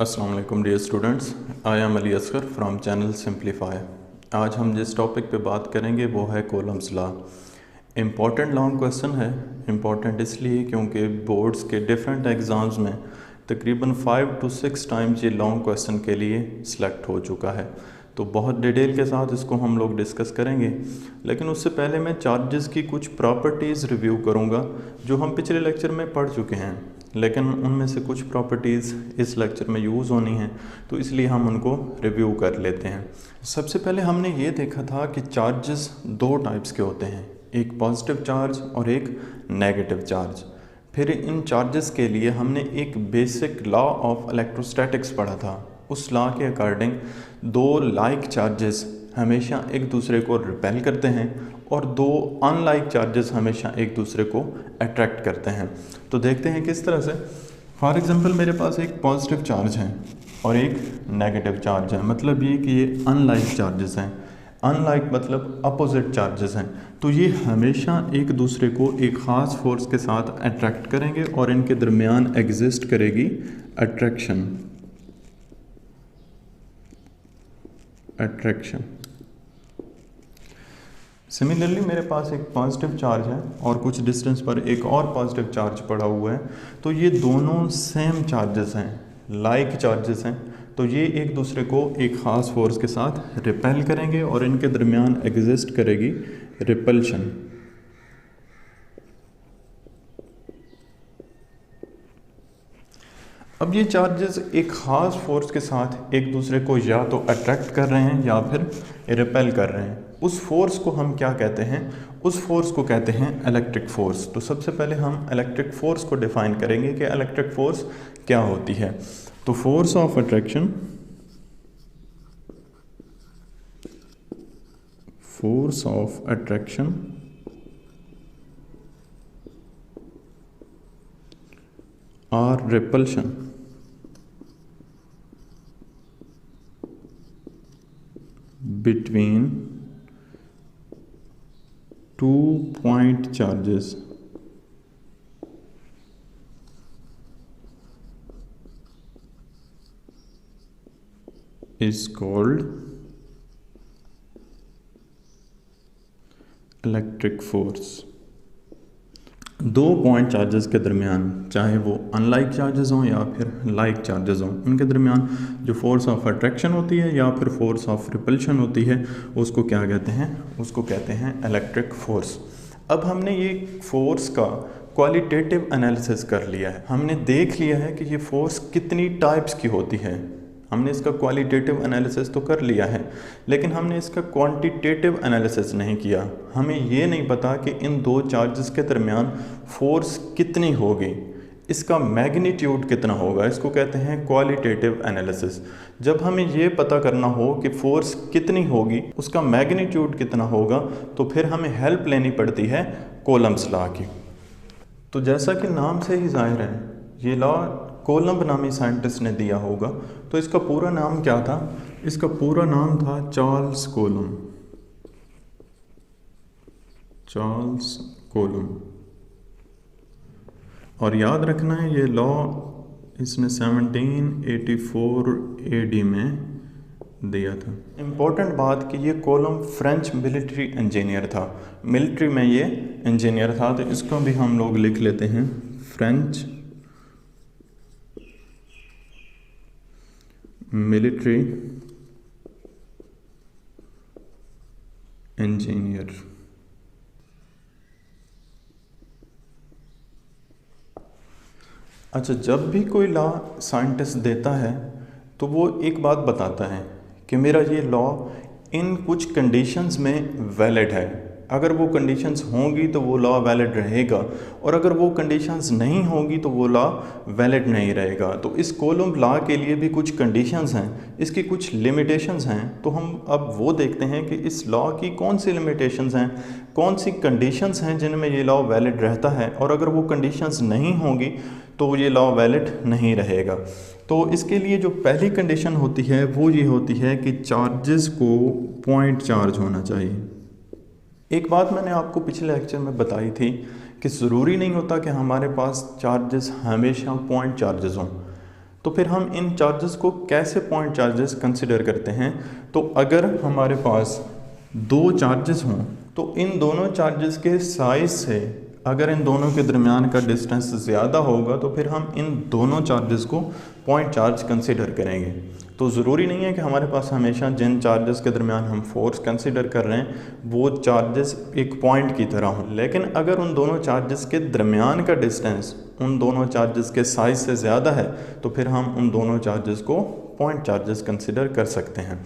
अस्सलाम वालेकुम dear students, I am Ali Asgar from channel simplify. आज हम जिस टॉपिक पे बात करेंगे वो है Coulomb's law. Important long question है। इम्पॉर्टेंट इसलिए क्योंकि बोर्ड्स के डिफरेंट एग्ज़ाम्स में तकरीबन 5 to 6 टाइम्स ये लॉन्ग क्वेश्चन के लिए सिलेक्ट हो चुका है। तो बहुत डिटेल के साथ इसको हम लोग डिस्कस करेंगे, लेकिन उससे पहले मैं चार्जेस की कुछ प्रॉपर्टीज़ रिव्यू करूँगा जो हम पिछले लेक्चर में पढ़ चुके हैं, लेकिन उनमें से कुछ प्रॉपर्टीज़ इस लेक्चर में यूज़ होनी हैं, तो इसलिए हम उनको रिव्यू कर लेते हैं। सबसे पहले हमने ये देखा था कि चार्जेस दो टाइप्स के होते हैं, एक पॉजिटिव चार्ज और एक नेगेटिव चार्ज। फिर इन चार्जेस के लिए हमने एक बेसिक लॉ ऑफ इलेक्ट्रोस्टैटिक्स पढ़ा था। उस लॉ के अकॉर्डिंग दो लाइक चार्जेस हमेशा एक दूसरे को रिपेल करते हैं और दो अनलाइक चार्जेस हमेशा एक दूसरे को अट्रैक्ट करते हैं। तो देखते हैं किस तरह से। फॉर एग्जांपल मेरे पास एक पॉजिटिव चार्ज है और एक नेगेटिव चार्ज है, मतलब ये कि ये अनलाइक चार्जेस हैं। अनलाइक मतलब अपोजिट चार्जेस हैं, तो ये हमेशा एक दूसरे को एक ख़ास फोर्स के साथ अट्रैक्ट करेंगे और इनके दरमियान एग्जिस्ट करेगी अट्रैक्शन। सिमिलरली मेरे पास एक पॉजिटिव चार्ज है और कुछ डिस्टेंस पर एक और पॉजिटिव चार्ज पड़ा हुआ है, तो ये दोनों सेम चार्जेस हैं, लाइक चार्जेस हैं, तो ये एक दूसरे को एक ख़ास फोर्स के साथ रिपेल करेंगे और इनके दरमियान एग्जिस्ट करेगी रिपल्शन। अब ये चार्जेस एक ख़ास फोर्स के साथ एक दूसरे को या तो अट्रैक्ट कर रहे हैं या फिर रिपेल कर रहे हैं। उस फोर्स को हम क्या कहते हैं? उस फोर्स को कहते हैं इलेक्ट्रिक फोर्स। तो सबसे पहले हम इलेक्ट्रिक फोर्स को डिफाइन करेंगे कि इलेक्ट्रिक फोर्स क्या होती है। तो फोर्स ऑफ अट्रैक्शन और repulsion between 2 point charges is called electric force. दो पॉइंट चार्जेस के दरमियान, चाहे वो अनलाइक चार्जेस हों या फिर लाइक चार्जेस हों, उनके दरमियान जो फोर्स ऑफ अट्रैक्शन होती है या फिर फोर्स ऑफ रिपल्शन होती है, उसको क्या कहते हैं? उसको कहते हैं इलेक्ट्रिक फोर्स। अब हमने ये फोर्स का क्वालिटेटिव एनालिसिस कर लिया है। हमने देख लिया है कि ये फोर्स कितनी टाइप्स की होती है। हमने इसका क्वालिटेटिव एनालिसिस तो कर लिया है, लेकिन हमने इसका क्वांटिटेटिव एनालिसिस नहीं किया। हमें ये नहीं पता कि इन दो चार्जेस के दरमियान फोर्स कितनी होगी, इसका मैग्नीट्यूड कितना होगा, इसको कहते हैं क्वालिटेटिव एनालिसिस। जब हमें ये पता करना हो कि फोर्स कितनी होगी, उसका मैग्नीट्यूड कितना होगा, तो फिर हमें हेल्प लेनी पड़ती है कोलम्स लॉ की। तो जैसा कि नाम से ही जाहिर है, ये लॉ कोलम्ब नामी साइंटिस्ट ने दिया होगा। तो इसका पूरा नाम क्या था? इसका पूरा नाम था चार्ल्स कोलम्ब। और याद रखना है, ये लॉ इसने 1784 AD में दिया था। इम्पोर्टेंट बात कि ये कोलम्ब फ्रेंच मिलिट्री इंजीनियर था। मिलिट्री में ये इंजीनियर था, तो इसको भी हम लोग लिख लेते हैं फ्रेंच मिलिट्री इंजीनियर। अच्छा, जब भी कोई लॉ साइंटिस्ट देता है तो वो एक बात बताता है कि मेरा ये लॉ इन कुछ कंडीशंस में वैलिड है। अगर वो कंडीशंस होंगी तो वो लॉ वैलिड रहेगा, और अगर वो कंडीशंस नहीं होंगी तो वो लॉ वैलिड नहीं रहेगा। तो इस कोलम्ब लॉ के लिए भी कुछ कंडीशंस हैं, इसकी कुछ लिमिटेशंस हैं। तो हम अब वो देखते हैं कि इस लॉ की कौन सी लिमिटेशंस हैं, कौन सी कंडीशंस हैं जिनमें ये लॉ वैलिड रहता है, और अगर वो कंडीशंस नहीं होंगी तो ये लॉ वैलिड नहीं रहेगा। तो इसके लिए जो पहली कंडीशन होती है वो ये होती है कि चार्जेस को पॉइंट चार्ज होना चाहिए। एक बात मैंने आपको पिछले लेक्चर में बताई थी कि ज़रूरी नहीं होता कि हमारे पास चार्जेस हमेशा पॉइंट चार्जेस हों। तो फिर हम इन चार्जेस को कैसे पॉइंट चार्जेस कंसिडर करते हैं? तो अगर हमारे पास दो चार्जेस हों तो इन दोनों चार्जेस के साइज से अगर इन दोनों के दरमियान का डिस्टेंस ज़्यादा होगा तो फिर हम इन दोनों चार्जेस को पॉइंट चार्ज कंसिडर करेंगे। तो ज़रूरी नहीं है कि हमारे पास हमेशा जिन चार्जेस के दरमियान हम फोर्स कंसिडर कर रहे हैं वो चार्जेस एक पॉइंट की तरह हों, लेकिन अगर उन दोनों चार्जेस के दरमियान का डिस्टेंस उन दोनों चार्जेस के साइज से ज़्यादा है तो फिर हम उन दोनों चार्जेस को पॉइंट चार्जेस कंसिडर कर सकते हैं।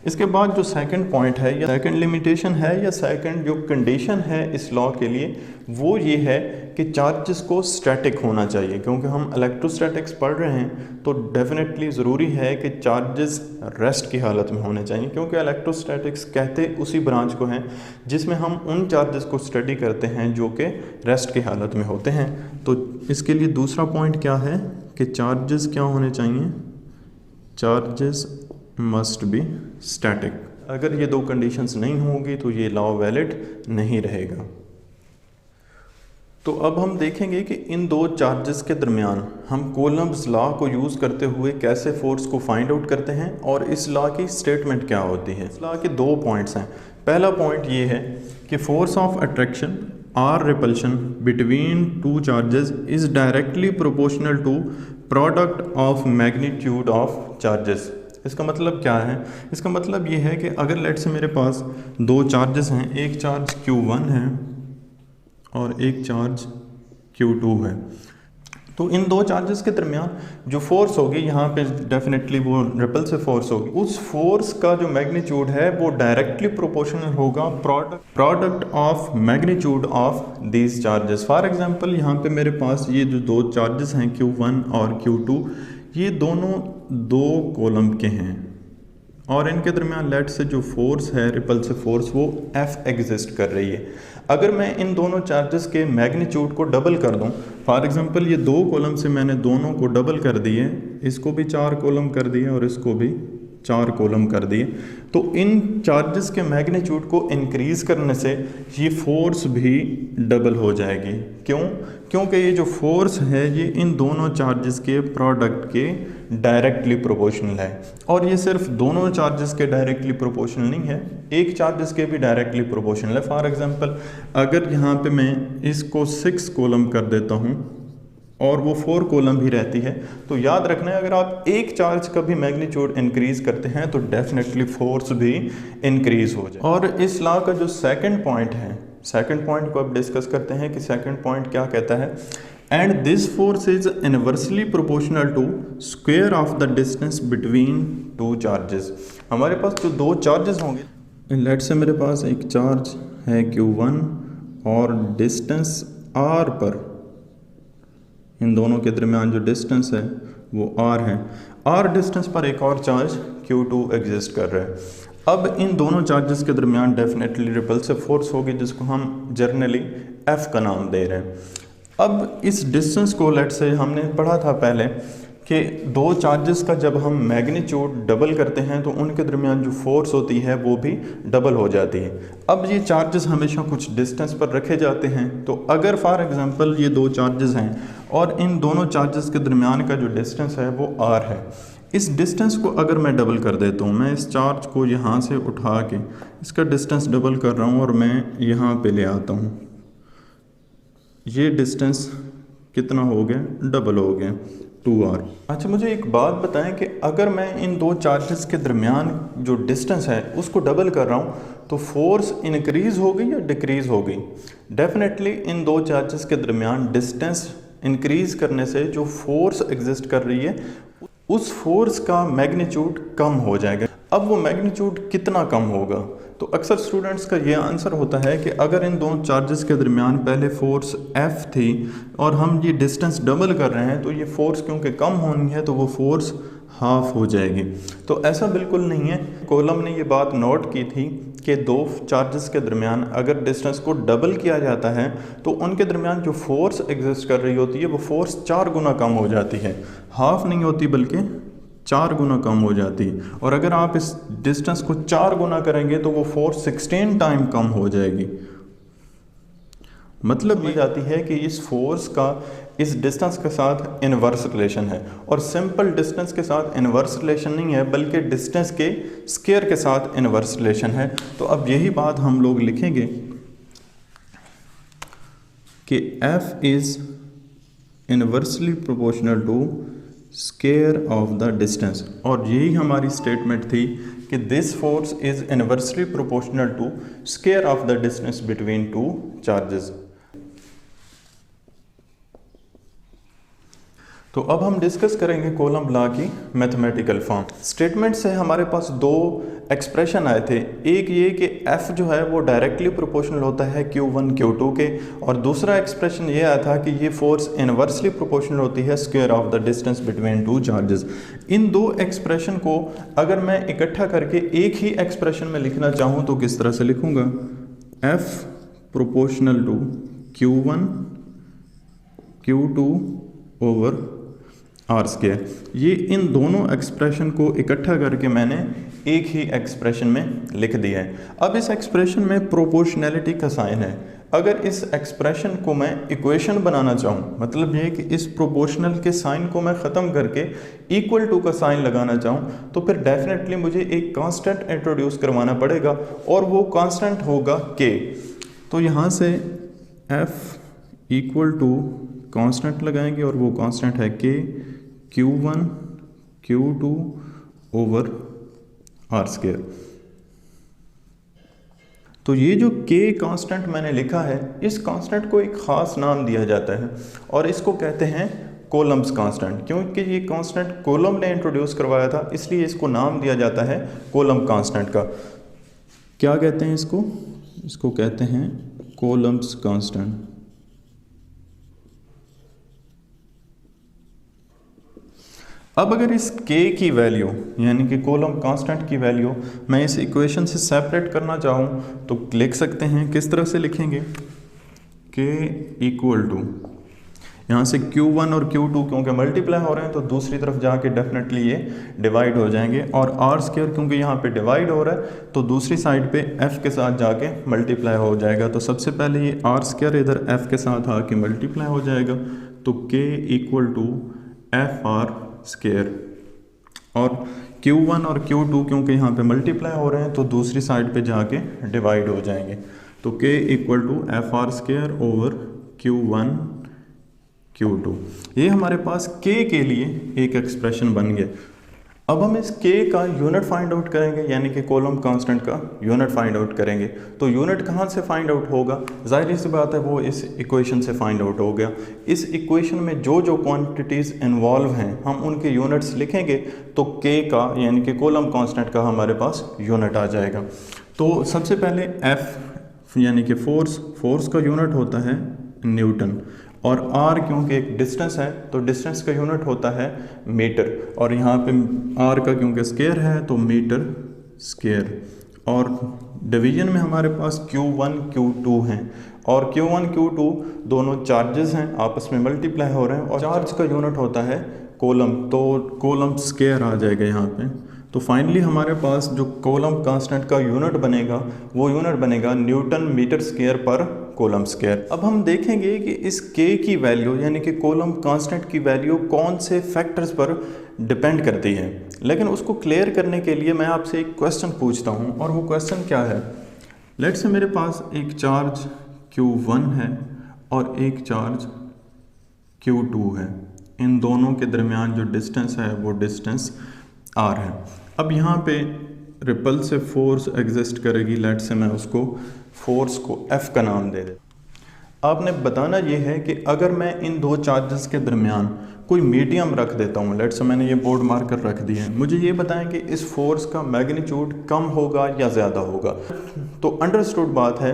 इसके बाद जो सेकंड पॉइंट है या सेकंड लिमिटेशन है या सेकंड जो कंडीशन है इस लॉ के लिए वो ये है कि चार्जेस को स्टैटिक होना चाहिए। क्योंकि हम इलेक्ट्रोस्टैटिक्स पढ़ रहे हैं तो डेफिनेटली ज़रूरी है कि चार्जेस रेस्ट की हालत में होने चाहिए, क्योंकि इलेक्ट्रोस्टैटिक्स कहते उसी ब्रांच को हैं जिसमें हम उन चार्जेस को स्टडी करते हैं जो कि रेस्ट की हालत में होते हैं। तो इसके लिए दूसरा पॉइंट क्या है कि चार्जेस क्या होने चाहिए? Charges must be static. अगर ये दो कंडीशंस नहीं होंगी तो ये लॉ वैलिड नहीं रहेगा। तो अब हम देखेंगे कि इन दो चार्जेस के दरमियान हम कूलम्ब्स लॉ को यूज़ करते हुए कैसे फोर्स को फाइंड आउट करते हैं और इस लॉ की स्टेटमेंट क्या होती है। इस लॉ के दो पॉइंट्स हैं। पहला पॉइंट ये है कि फोर्स ऑफ अट्रैक्शन और repulsion between two charges is directly proportional to product of magnitude of charges. इसका मतलब क्या है? इसका मतलब ये है कि अगर लेट से मेरे पास दो चार्जेस हैं, एक चार्ज Q1 है और एक चार्ज Q2 है, तो इन दो चार्जेस के दरमियान जो फोर्स होगी यहाँ पे डेफिनेटली वो रिपल्सिव फोर्स होगी। उस फोर्स का जो मैग्नीट्यूड है वो डायरेक्टली प्रोपोर्शनल होगा product of magnitude of these charges. For example यहाँ पे मेरे पास ये जो दो चार्जेस हैं Q1 और Q2, ये दोनों दो कॉलम के हैं और इनके दरमियान लेट से जो फोर्स है रिपल्सिव फोर्स वो F एग्जिस्ट कर रही है। अगर मैं इन दोनों चार्जेस के मैग्नीट्यूड को डबल कर दूं, फॉर एग्जांपल ये दो कॉलम से मैंने दोनों को डबल कर दिए, इसको भी 4 कॉलम कर दिए और इसको भी 4 कॉलम कर दिए, तो इन चार्जेस के मैग्नीट्यूड को इंक्रीज़ करने से ये फोर्स भी डबल हो जाएगी। क्यों? क्योंकि ये जो फोर्स है ये इन दोनों चार्जेस के प्रोडक्ट के डायरेक्टली प्रोपोर्शनल है। और ये सिर्फ दोनों चार्जेस के डायरेक्टली प्रोपोर्शनल नहीं है, एक चार्जेस के भी डायरेक्टली प्रोपोर्शनल है। फॉर एग्जांपल अगर यहाँ पे मैं इसको 6 कॉलम कर देता हूँ और वो 4 कॉलम भी रहती है, तो याद रखना है अगर आप एक चार्ज का भी मैग्नीट्यूड इंक्रीज करते हैं तो डेफिनेटली फोर्स भी इंक्रीज हो जाए। और इस लॉ का जो सेकंड पॉइंट है, सेकंड पॉइंट को अब डिस्कस करते हैं कि सेकंड पॉइंट क्या कहता है। And this force is inversely proportional to square of the distance between two charges. हमारे पास जो दो चार्जेस होंगे, लेट से मेरे पास एक चार्ज है Q1 और डिस्टेंस R पर, इन दोनों के दरमियान जो डिस्टेंस है वो R है। R डिस्टेंस पर एक और चार्ज Q2 एग्जिस्ट कर रहा है। अब इन दोनों चार्जेस के दरमियान डेफिनेटली रिपल्सिव फोर्स होगी जिसको हम जर्नली F का नाम दे रहे हैं। अब इस डिस्टेंस को लेट से हमने पढ़ा था पहले कि दो चार्जेस का जब हम मैग्नीट्यूड डबल करते हैं तो उनके दरमियान जो फोर्स होती है वो भी डबल हो जाती है। अब ये चार्जेस हमेशा कुछ डिस्टेंस पर रखे जाते हैं, तो अगर फॉर एग्जांपल ये दो चार्जेस हैं और इन दोनों चार्जेस के दरमियान का जो डिस्टेंस है वो R है, इस डिस्टेंस को अगर मैं डबल कर देता हूँ, मैं इस चार्ज को यहाँ से उठा के इसका डिस्टेंस डबल कर रहा हूँ और मैं यहाँ पे ले आता हूँ, ये डिस्टेंस कितना हो गया? डबल हो गया, 2R। अच्छा मुझे एक बात बताएं कि अगर मैं इन दो चार्जेस के दरमियान जो डिस्टेंस है उसको डबल कर रहा हूँ तो फोर्स इंक्रीज़ हो गई या डिक्रीज़ हो गई? डेफिनेटली इन दो चार्जेस के दरमियान डिस्टेंस इंक्रीज़ करने से जो फोर्स एग्जिस्ट कर रही है उस फोर्स का मैग्नीट्यूड कम हो जाएगा। अब वो मैग्नीट्यूड कितना कम होगा? तो अक्सर स्टूडेंट्स का ये आंसर होता है कि अगर इन दोनों चार्जेस के दरमियान पहले फोर्स F थी और हम ये डिस्टेंस डबल कर रहे हैं तो ये फोर्स क्योंकि कम होनी है तो वो फोर्स हाफ हो जाएगी। तो ऐसा बिल्कुल नहीं है। कॉलम ने ये बात नोट की थी कि दो चार्जेस के दरमियान अगर डिस्टेंस को डबल किया जाता है तो उनके दरमियान जो फोर्स एग्जिस्ट कर रही होती है वो फोर्स 4 गुना कम हो जाती है, हाफ नहीं होती बल्कि 4 गुना कम हो जाती है। और अगर आप इस डिस्टेंस को 4 गुना करेंगे तो वो फोर्स 16 टाइम कम हो जाएगी। मतलब ये जाती है कि इस फोर्स का इस डिस्टेंस के साथ इनवर्स रिलेशन है, और सिंपल डिस्टेंस के साथ इनवर्स रिलेशन नहीं है बल्कि डिस्टेंस के स्क्वायर के साथ इनवर्स रिलेशन है। तो अब यही बात हम लोग लिखेंगे कि f is inversely proportional to square of the distance, और यही हमारी स्टेटमेंट थी कि this force is inversely proportional to square of the distance between two charges. तो अब हम डिस्कस करेंगे कूलम्ब लॉ की मैथमेटिकल फॉर्म। स्टेटमेंट से हमारे पास दो एक्सप्रेशन आए थे, एक ये कि F जो है वो डायरेक्टली प्रोपोर्शनल होता है Q1 Q2 के, और दूसरा एक्सप्रेशन ये आया था कि ये फोर्स इनवर्सली प्रोपोर्शनल होती है square of the distance between two charges. इन दो एक्सप्रेशन को अगर मैं इकट्ठा करके एक ही एक्सप्रेशन में लिखना चाहूँ तो किस तरह से लिखूँगा, F proportional to Q1 Q2 over R square. ये इन दोनों एक्सप्रेशन को इकट्ठा करके मैंने एक ही एक्सप्रेशन में लिख दिया है। अब इस एक्सप्रेशन में प्रोपोर्शनैलिटी का साइन है। अगर इस एक्सप्रेशन को मैं इक्वेशन बनाना चाहूँ, मतलब ये कि इस प्रोपोर्शनल के साइन को मैं ख़त्म करके इक्वल टू का साइन लगाना चाहूँ, तो फिर डेफिनेटली मुझे एक कांस्टेंट इंट्रोड्यूस करवाना पड़ेगा, और वो कांस्टेंट होगा k। तो यहाँ से f इक्वल टू कांस्टेंट लगाएंगे, और वो कांस्टेंट है k Q1 Q2 over R square. तो ये जो k कांस्टेंट मैंने लिखा है, इस कांस्टेंट को एक ख़ास नाम दिया जाता है और इसको कहते हैं कूलम्ब्स कांस्टेंट। क्योंकि ये कांस्टेंट कूलम्ब ने इंट्रोड्यूस करवाया था, इसलिए इसको नाम दिया जाता है कूलम्ब कांस्टेंट का। क्या कहते हैं इसको? इसको कहते हैं कूलम्ब्स कांस्टेंट। अब अगर इस k की वैल्यू यानी कि कूलम्ब कांस्टेंट की वैल्यू मैं इस इक्वेशन से सेपरेट करना चाहूँ तो लिख सकते हैं, किस तरह से लिखेंगे, k इक्वल टू यहाँ से Q1 और Q2 क्योंकि मल्टीप्लाई हो रहे हैं तो दूसरी तरफ जाके डेफिनेटली ये डिवाइड हो जाएंगे, और आर स्क्वायर क्योंकि यहाँ पे डिवाइड हो रहा है तो दूसरी साइड पे f के साथ जाके मल्टीप्लाई हो जाएगा। तो सबसे पहले ये आर स्क्वायर इधर f के साथ आके मल्टीप्लाई हो जाएगा, तो k equal to F R square, और Q1 और Q2 क्योंकि यहाँ पे मल्टीप्लाई हो रहे हैं तो दूसरी साइड पे जाके डिवाइड हो जाएंगे। तो k equal to F R square over Q1 Q2। ये हमारे पास k के लिए एक एक्सप्रेशन बन गया। अब हम इस k का यूनिट फाइंड आउट करेंगे, यानी कि कूलम्ब कांस्टेंट का यूनिट फाइंड आउट करेंगे। तो यूनिट कहाँ से फाइंड आउट होगा? जाहिर सी बात है वो इस इक्वेशन से फाइंड आउट हो गया। इस इक्वेशन में जो जो क्वांटिटीज़ इन्वॉल्व हैं हम उनके यूनिट्स लिखेंगे, तो k का यानी कि कूलम्ब कांस्टेंट का हमारे पास यूनिट आ जाएगा। तो सबसे पहले f यानी कि फोर्स का यूनिट होता है न्यूटन, और r क्योंकि एक डिस्टेंस है तो डिस्टेंस का यूनिट होता है मीटर, और यहाँ पे r का क्योंकि स्क्वायर है तो मीटर स्क्वायर। और डिवीजन में हमारे पास Q1 Q2 हैं, और Q1 Q2 दोनों चार्जेस हैं, आपस में मल्टीप्लाई हो रहे हैं, और चार्ज का यूनिट होता है कूलम्ब, तो कूलम्ब स्क्वायर आ जाएगा यहाँ पे। तो फाइनली हमारे पास जो कूलम्ब कांस्टेंट का यूनिट बनेगा वो यूनिट बनेगा न्यूटन मीटर स्क्वायर पर कूलम्ब स्क्वायर। अब हम देखेंगे कि इस k की वैल्यू यानी कि कूलम्ब कांस्टेंट की वैल्यू कौन से फैक्टर्स पर डिपेंड करती है, लेकिन उसको क्लियर करने के लिए मैं आपसे एक क्वेश्चन पूछता हूँ, और वो क्वेश्चन क्या है। लेट्स से मेरे पास एक चार्ज Q1 है और एक चार्ज Q2 है, इन दोनों के दरमियान जो डिस्टेंस है वो डिस्टेंस r है। अब यहाँ पे रिपल्सिव फोर्स एग्जिस्ट करेगी, लेट से मैं उसको फोर्स को F का नाम दे देता। आपने बताना ये है कि अगर मैं इन दो चार्जेस के दरमियान कोई मीडियम रख देता हूँ, लेट से मैंने ये बोर्ड मार्कर रख दिए हैं, मुझे ये बताएं कि इस फोर्स का मैग्नीट्यूड कम होगा या ज़्यादा होगा। तो अंडरस्टूड बात है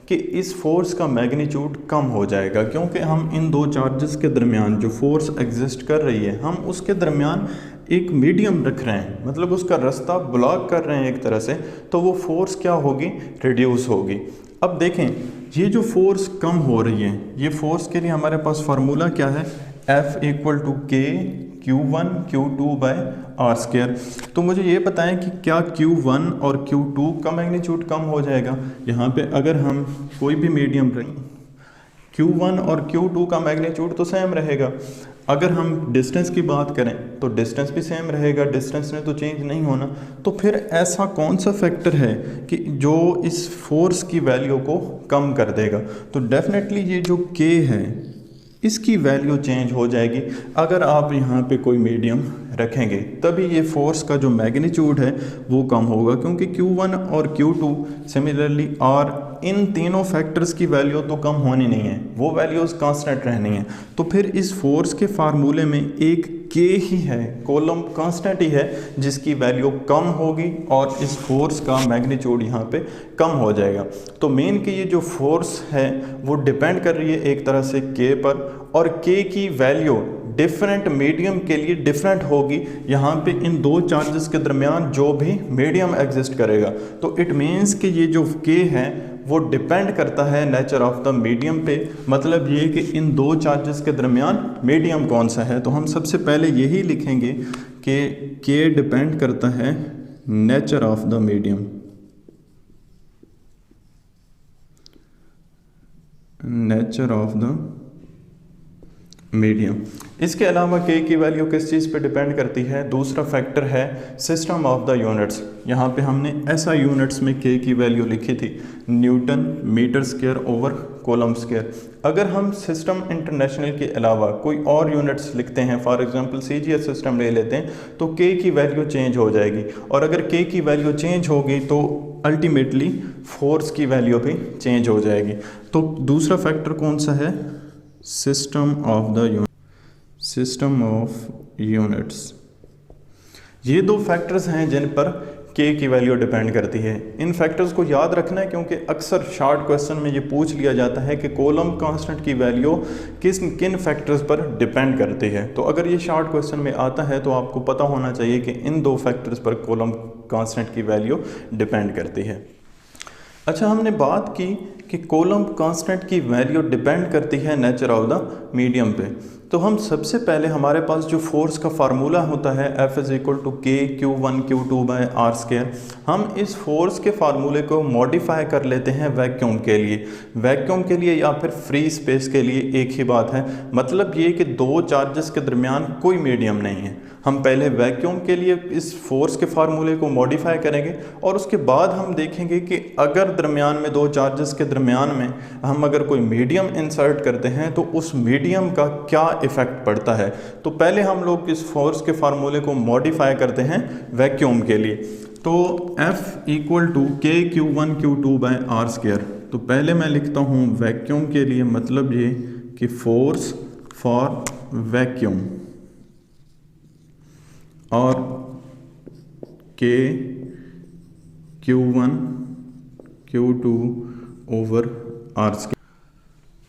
कि इस फोर्स का मैग्नीट्यूड कम हो जाएगा, क्योंकि हम इन दो चार्जेस के दरमियान जो फोर्स एग्जिस्ट कर रही है हम उसके दरमियान एक मीडियम रख रहे हैं, मतलब उसका रास्ता ब्लॉक कर रहे हैं एक तरह से, तो वो फोर्स क्या होगी, रिड्यूस होगी। अब देखें ये जो फोर्स कम हो रही है, ये फोर्स के लिए हमारे पास फार्मूला क्या है, F equal to K Q1 Q2 by R square. तो मुझे ये बताएं कि क्या Q1 और Q2 का मैग्नीट्यूड कम हो जाएगा। यहाँ पे अगर हम कोई भी मीडियम रखें Q1 और Q2 का मैग्नीट्यूड तो सेम रहेगा। अगर हम डिस्टेंस की बात करें तो डिस्टेंस भी सेम रहेगा, डिस्टेंस ने तो चेंज नहीं होना। तो फिर ऐसा कौन सा फैक्टर है कि जो इस फोर्स की वैल्यू को कम कर देगा? तो डेफिनेटली ये जो K है इसकी वैल्यू चेंज हो जाएगी अगर आप यहाँ पे कोई मीडियम रखेंगे, तभी ये फोर्स का जो मैग्नीट्यूड है वो कम होगा, क्योंकि Q1 और Q2 सिमिलरली और इन तीनों फैक्टर्स की वैल्यू तो कम होनी नहीं है, वो वैल्यूज़ कांस्टेंट रहनी है। तो फिर इस फोर्स के फार्मूले में एक K ही है, कॉलम कांस्टेंट ही है, जिसकी वैल्यू कम होगी और इस फोर्स का मैग्नीट्यूड यहाँ पे कम हो जाएगा। तो मेन कि ये जो फोर्स है वो डिपेंड कर रही है एक तरह से K पर, और K की वैल्यू डिफरेंट मीडियम के लिए डिफरेंट होगी यहाँ पे इन दो चार्जेस के दरमियान जो भी मीडियम एग्जिस्ट करेगा। तो इट मीन्स कि ये जो K है वो डिपेंड करता है नेचर ऑफ द मीडियम पे, मतलब ये कि इन दो चार्जेस के दरमियान मीडियम कौन सा है। तो हम सबसे पहले यही लिखेंगे कि K डिपेंड करता है nature of the medium, nature of the medium. इसके अलावा K की वैल्यू किस चीज़ पे डिपेंड करती है? दूसरा फैक्टर है सिस्टम ऑफ द यूनिट्स। यहाँ पे हमने ऐसा यूनिट्स में K की वैल्यू लिखी थी, newton metre square over coulomb square. अगर हम सिस्टम इंटरनेशनल के अलावा कोई और यूनिट्स लिखते हैं, फॉर एग्जांपल CGS सिस्टम ले लेते हैं, तो K की वैल्यू चेंज हो जाएगी, और अगर K की वैल्यू चेंज होगी तो अल्टीमेटली फोर्स की वैल्यू भी चेंज हो जाएगी। तो दूसरा फैक्टर कौन सा है? System of the system of units. ये दो फैक्टर्स हैं जिन पर K की वैल्यू डिपेंड करती है। इन फैक्टर्स को याद रखना है, क्योंकि अक्सर शॉर्ट क्वेश्चन में ये पूछ लिया जाता है कि कॉलम कांस्टेंट की वैल्यू किन फैक्टर्स पर डिपेंड करती है। तो अगर ये शॉर्ट क्वेश्चन में आता है तो आपको पता होना चाहिए कि इन दो फैक्टर्स पर कॉलम कांस्टेंट की वैल्यू डिपेंड करती है। अच्छा, हमने बात की कि कॉलम कांस्टेंट की वैल्यू डिपेंड करती है नेचर ऑफ द मीडियम पे। तो हम सबसे पहले हमारे पास जो फोर्स का फार्मूला होता है F is equal to K Q1 Q2 by R square, हम इस फोर्स के फार्मूले को मॉडिफाई कर लेते हैं वैक्यूम के लिए। वैक्यूम के लिए या फिर फ्री स्पेस के लिए एक ही बात है, मतलब ये कि दो चार्जेस के दरमियान कोई मीडियम नहीं है। हम पहले वैक्यूम के लिए इस फोर्स के फार्मूले को मॉडिफाई करेंगे और उसके बाद हम देखेंगे कि अगर दरमियान में दो चार्जेस के दरमियान में हम अगर कोई मीडियम इंसर्ट करते हैं तो उस मीडियम का क्या इफ़ेक्ट पड़ता है। तो पहले हम लोग इस फोर्स के फार्मूले को मॉडिफाई करते हैं वैक्यूम के लिए। तो F equal to K Q1 Q2 by R square. तो पहले मैं लिखता हूँ वैक्यूम के लिए, मतलब ये कि फोर्स फॉर वैक्यूम, और K Q1 Q2 over R square.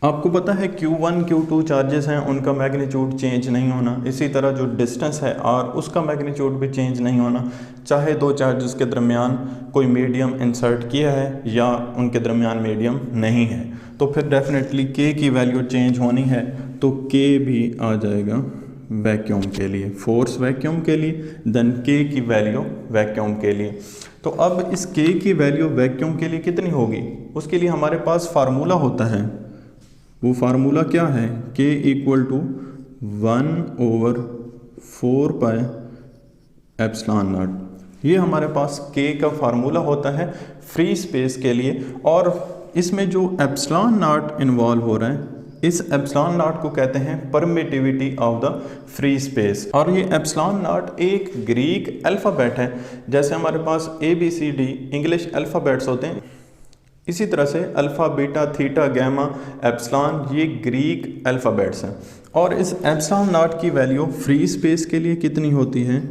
आपको पता है Q1 Q2 चार्जेस हैं, उनका मैग्नीट्यूड चेंज नहीं होना। इसी तरह जो डिस्टेंस है R, उसका मैग्नीट्यूड भी चेंज नहीं होना, चाहे दो चार्जेस के दरमियान कोई मीडियम इंसर्ट किया है या उनके दरमियान मीडियम नहीं है। तो फिर डेफिनेटली K की वैल्यू चेंज होनी है, तो K भी आ जाएगा वैक्यूम के लिए, फोर्स वैक्यूम के लिए, देन K की वैल्यू वैक्यूम के लिए। तो अब इस K की वैल्यू वैक्यूम के लिए कितनी होगी, उसके लिए हमारे पास फार्मूला होता है। वो फार्मूला क्या है? K equal to 1/4 pi epsilon naught. ये हमारे पास K का फार्मूला होता है फ्री स्पेस के लिए, और इसमें जो एप्सिलॉन नॉट इन्वॉल्व हो रहा है, इस एप्सिलॉन नॉट को कहते हैं permittivity of the free space. और ये एप्सिलॉन नॉट एक ग्रीक अल्फ़ाबेट है, जैसे हमारे पास ABCD इंग्लिश अल्फ़ाबेट्स होते हैं, इसी तरह से alpha beta theta gamma epsilon ये ग्रीक अल्फ़ाबेट्स हैं। और इस एप्सिलॉन नॉट की वैल्यू फ्री स्पेस के लिए कितनी होती है?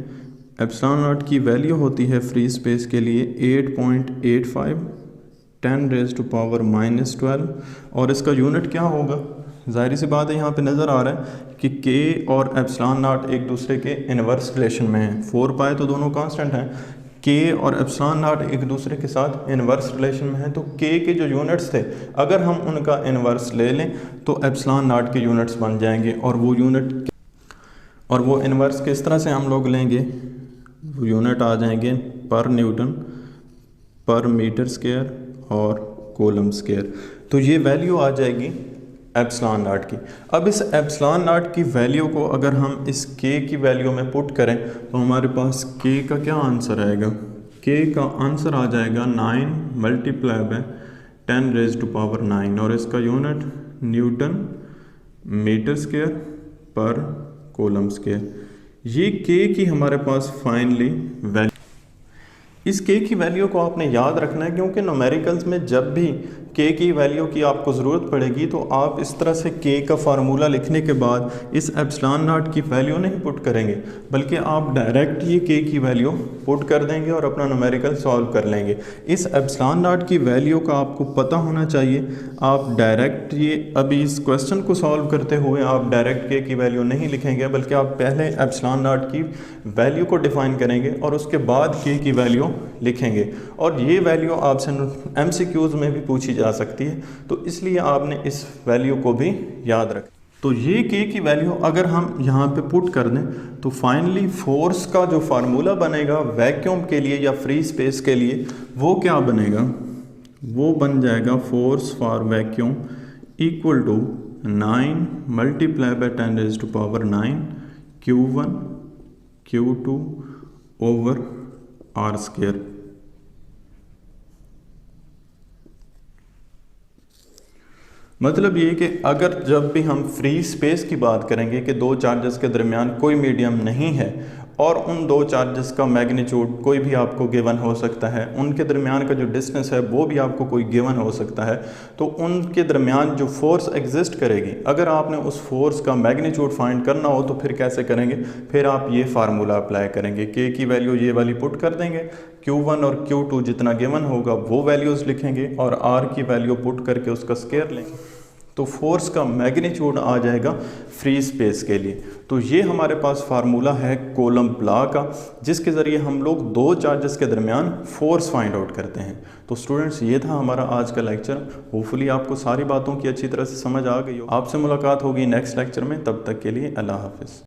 एप्सिलॉन नॉट की वैल्यू होती है फ्री स्पेस के लिए 8.85 10⁻⁻12, और इसका यूनिट क्या होगा? जाहिर सी बात है, यहाँ पे नज़र आ रहा है कि K और एप्सिलॉन नॉट एक दूसरे के इन्वर्स रिलेशन में हैं। 4 पाई तो दोनों कांस्टेंट हैं, K और एप्सिलॉन नॉट एक दूसरे के साथ इन्वर्स रिलेशन में है। तो K के जो यूनिट्स थे, अगर हम उनका इन्वर्स ले लें तो एप्सिलॉन नॉट के यूनिट्स बन जाएंगे, और वो इन्वर्स किस तरह से हम लोग लेंगे? वो यूनिट आ जाएंगे पर न्यूटन पर मीटर स्क्वायर और कूलम स्क्वायर। तो ये वैल्यू आ जाएगी एप्सिलॉन नॉट की। अब इस एप्सिलॉन नॉट की वैल्यू को अगर हम इस के की वैल्यू में पुट करें तो हमारे पास के का क्या आंसर आएगा, के का आंसर आ जाएगा 9 multiply by 10 raise to power 9 और इसका यूनिट न्यूटन मीटर स्क्वायर पर कूलम स्क्वायर। ये के की हमारे पास फाइनली वैल्यू। इस के की वैल्यू को आपने याद रखना है क्योंकि न्यूमेरिकल्स में जब भी के की वैल्यू की आपको ज़रूरत पड़ेगी तो आप इस तरह से के का फार्मूला लिखने के बाद इस एप्सिलॉन नॉट की वैल्यू नहीं पुट करेंगे, बल्कि आप डायरेक्ट ये के की वैल्यू पुट कर देंगे और अपना न्यूमेरिकल सॉल्व कर लेंगे। इस एप्सिलॉन नॉट की वैल्यू का आपको पता होना चाहिए। आप डायरेक्ट ये अभी इस क्वेश्चन को सॉल्व करते हुए आप डायरेक्ट के की वैल्यू नहीं लिखेंगे, बल्कि आप पहले एप्सिलॉन नॉट की वैल्यू को डिफाइन करेंगे और उसके बाद के की वैल्यू लिखेंगे। और ये वैल्यू आपसे एमसीक्यूज में भी पूछी जा सकती है, तो इसलिए आपने इस वैल्यू को भी याद रखें। तो ये के की वैल्यू अगर हम यहाँ पे पुट कर दें तो फाइनली फोर्स का जो फार्मूला बनेगा वैक्यूम के लिए या फ्री स्पेस के लिए वो क्या बनेगा, वो बन जाएगा force for vacuum equal to 9 multiply by 10 raise to power 9 Q1 Q2 over R square. मतलब ये कि अगर जब भी हम फ्री स्पेस की बात करेंगे कि दो चार्जेस के दरमियान कोई मीडियम नहीं है और उन दो चार्जेस का मैग्नीट्यूड कोई भी आपको गिवन हो सकता है, उनके दरमियान का जो डिस्टेंस है वो भी आपको कोई गिवन हो सकता है, तो उनके दरमियान जो फोर्स एग्जिस्ट करेगी, अगर आपने उस फोर्स का मैग्नीट्यूड फाइंड करना हो तो फिर कैसे करेंगे, फिर आप ये फार्मूला अप्लाई करेंगे। के की वैल्यू ये वाली पुट कर देंगे, Q1 और Q2 जितना गिवन होगा वो वैल्यूज़ लिखेंगे और R की वैल्यू पुट करके उसका स्क्वायर लेंगे, तो फोर्स का मैग्नीट्यूड आ जाएगा फ्री स्पेस के लिए। तो ये हमारे पास फार्मूला है कूलम्ब लॉ का, जिसके ज़रिए हम लोग दो चार्जेस के दरमियान फोर्स फाइंड आउट करते हैं। तो स्टूडेंट्स ये था हमारा आज का लेक्चर। होपफुली आपको सारी बातों की अच्छी तरह से समझ आ गई हो। आपसे मुलाकात होगी नेक्स्ट लेक्चर में, तब तक के लिए अल्लाह हाफिज़।